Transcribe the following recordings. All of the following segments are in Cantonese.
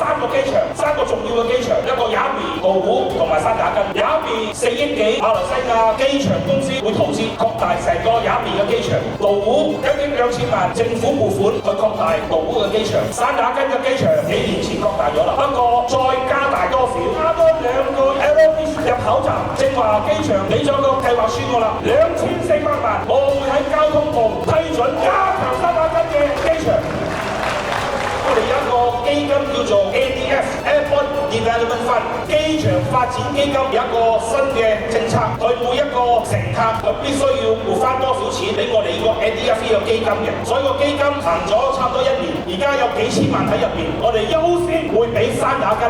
3個機場，3個重要嘅機場，一個雅美、羅湖同埋山打根。雅美4億幾，馬來西亞機場公司會投資擴大成個雅美嘅機場。羅湖1億2千萬，政府撥款去擴大羅湖嘅機場。山打根嘅機場幾年前擴大咗啦，不過再加大多少？加多2個 LV 入口站。正話機場俾咗個計劃書我啦，2400萬，我會喺交通部批准加強山打根嘅機場。我哋有一個基金叫做 ADF（Airport Development Fund），機場發展基金有一個新嘅政策，佢每一個乘客佢必須要撥翻多少錢俾我哋呢個 ADF 呢個基金嘅，所以個基金行咗差唔多1年，而家有幾千萬喺入邊，我哋優先會俾山打根。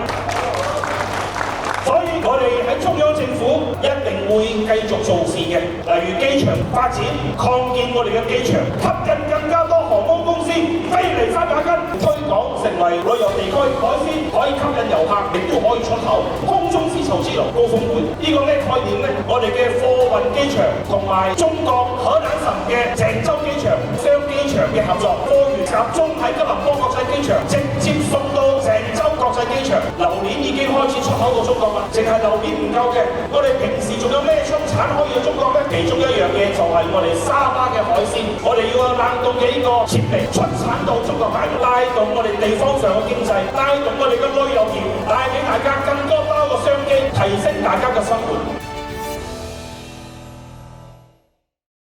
所以我哋喺中央政府一定會繼續做事嘅，例如機場發展、擴建我哋嘅機場，吸引更加多航空公司飛嚟山打根，推廣成為旅遊地區，海鮮可以吸引遊客，亦都可以出口，空中絲綢之路高峰會。呢個咩概念呢？我哋嘅貨運機場同埋中國河南省嘅鄭州機場雙機場嘅合作，貨源集中喺吉隆坡國際機場，直接送到鄭州國際機場。榴蓮已經開始出口到中國啦，淨係榴蓮唔夠嘅，我哋平時仲有咩出產可以去中國呢？其中一樣嘢就係我哋沙巴嘅海鮮，我哋要有冷凍嘅呢個設備出產到中國大陸，帶動我哋地方上嘅經濟，帶動我哋嘅旅遊業，帶俾大家更多包嘅商機，提升大家嘅生活。